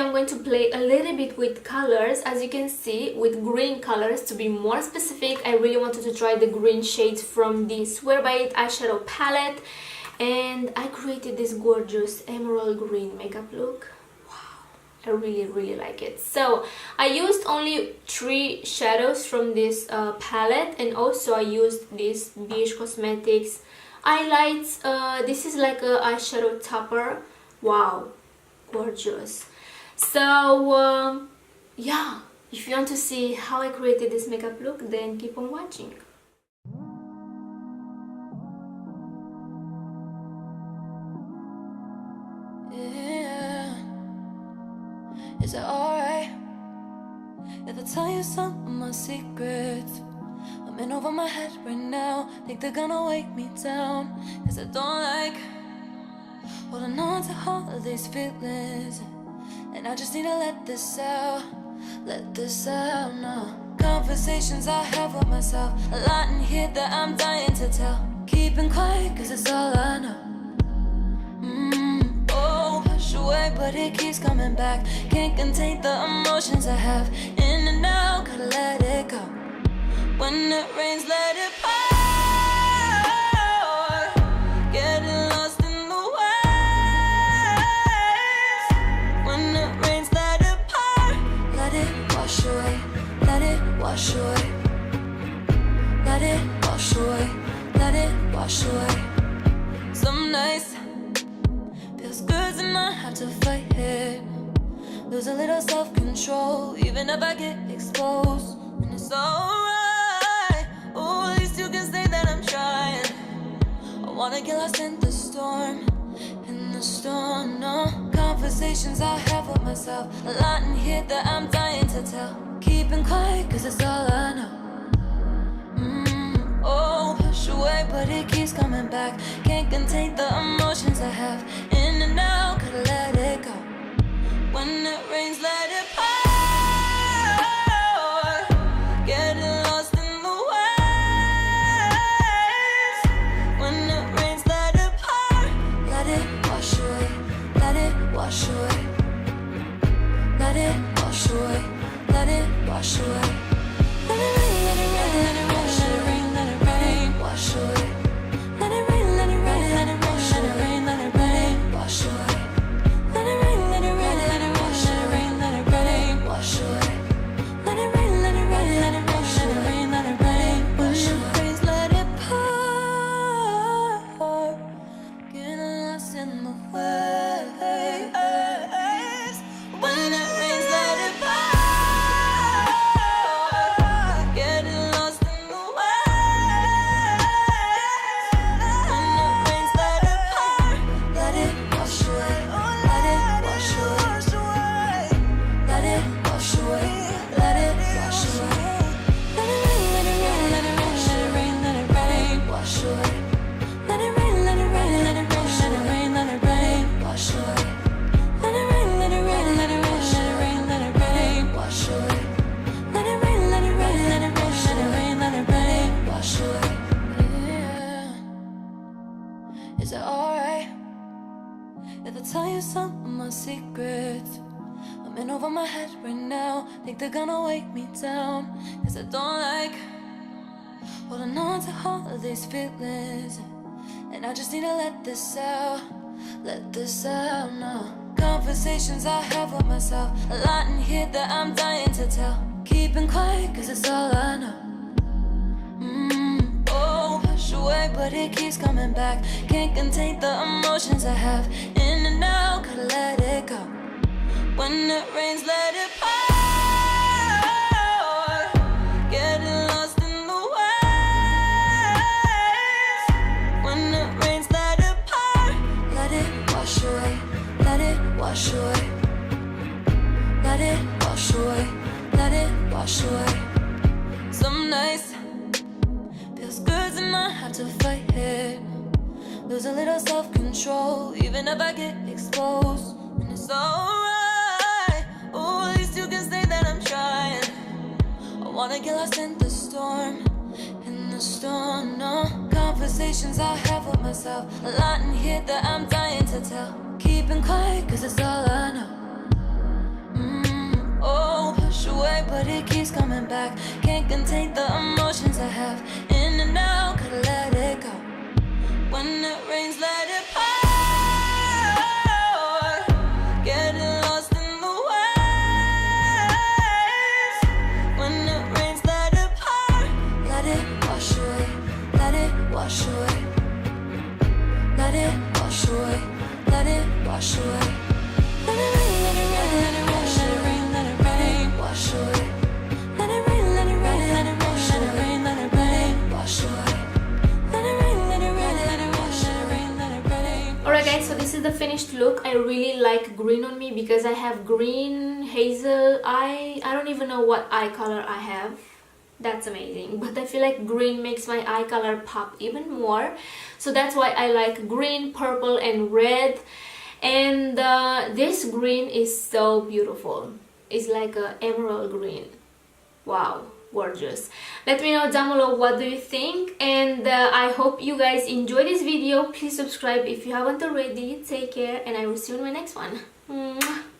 I'm going to play a little bit with colors, as you can see, with green colors. To be more specific, I really wanted to try the green shades from this Wear by It eyeshadow palette, and I created this gorgeous emerald green makeup look. I really like it. So I used only 3 shadows from this palette, and also I used this BH Cosmetics Eyelights. This is like a eyeshadow topper. Wow, gorgeous. So yeah, if you want to see how I created this makeup look, then keep on watching. Is it alright if I tell you some of my secrets? I'm in over my head right now, think they're gonna wake me down, cause I don't like holding on to all of these feelings, and I just need to let this out now. Conversations I have with myself, a lot in here that I'm dying to tell. Keeping quiet cause it's all I know. Push away, but it keeps coming back. Can't contain the emotions I have. In and out, gotta let it go. When it rains, let it pour. Getting lost in the waves. When it rains, let it pour. Let it wash away. Let it wash away. Let it wash away. Let it wash away. Some nights feels good and I have to fight it. Lose a little self-control, even if I get exposed. And it's alright. Oh, at least you can say that I'm trying. I wanna get lost in the storm. In the storm, no. Conversations I have with myself, a lot in here that I'm dying to tell. Keeping quiet cause it's all I know. Push away, but it keeps coming back. Can't contain the emotions I have. In and out, gotta let it go. When it rains, let it pour. Getting lost in the waves. When it rains, let it pour. Let it wash away. Let it wash away. Let it wash away. Let it wash away. Let it rain, let it rain, let it wash away. Wash away. Let it rain, let it rain, let it wash away. Let it rain, wash away. Let it rain, let it rain, let it wash away. Let it rain, wash away. Let it rain, let it rain, let it wash away. Let it rain, wash away. Let it pour. Getting lost in the waves. When it rains, let it pour. Is it alright if I tell you some of my secrets? I'm in over my head right now, think they're gonna wake me down, cause I don't like holding on to all of these feelings, and I just need to let this out now. Conversations I have with myself, a lot in here that I'm dying to tell. Keeping quiet cause it's all I know. Push away, but it keeps coming back. Can't contain the emotions I have. In and out, gotta let it go. When it rains, let it pour. Getting lost in the waves. When it rains, let it pour. Let it wash away. Let it wash away. Let it wash away. Let it wash away. Some nights feels good and I have to fight it. Lose a little self-control, even if I get exposed. And it's alright. Oh, at least you can say that I'm trying. I wanna get lost in the storm. In the storm, no. Conversations I have with myself, a lot in here that I'm dying to tell. Keeping quiet cause it's all I know. but it keeps coming back. Can't contain the emotions I have. In and out, gotta let it go. When it rains, let it pour. Getting lost in the waves. When it rains, let it pour. Let it wash away. Let it wash away. Let it wash away. Let it wash away. Let it rain, let it rain, let it wash, let it rain, let it rain, wash away. Let it rain, let it rain, let it wash, let it rain, let it rain, wash away. Let it rain, let it rain, let it wash, let it rain, let it rain. Alright guys, so this is the finished look. I really like green on me because I have green, hazel eye. I don't even know what eye color I have. That's amazing, but I feel like green makes my eye color pop even more, so that's why I like green, purple and red. And this green is so beautiful. It's like a emerald green. Wow, gorgeous. Let me know down below what do you think, and I hope you guys enjoy this video. Please subscribe if you haven't already. Take care, and I will see you in my next one. Mwah.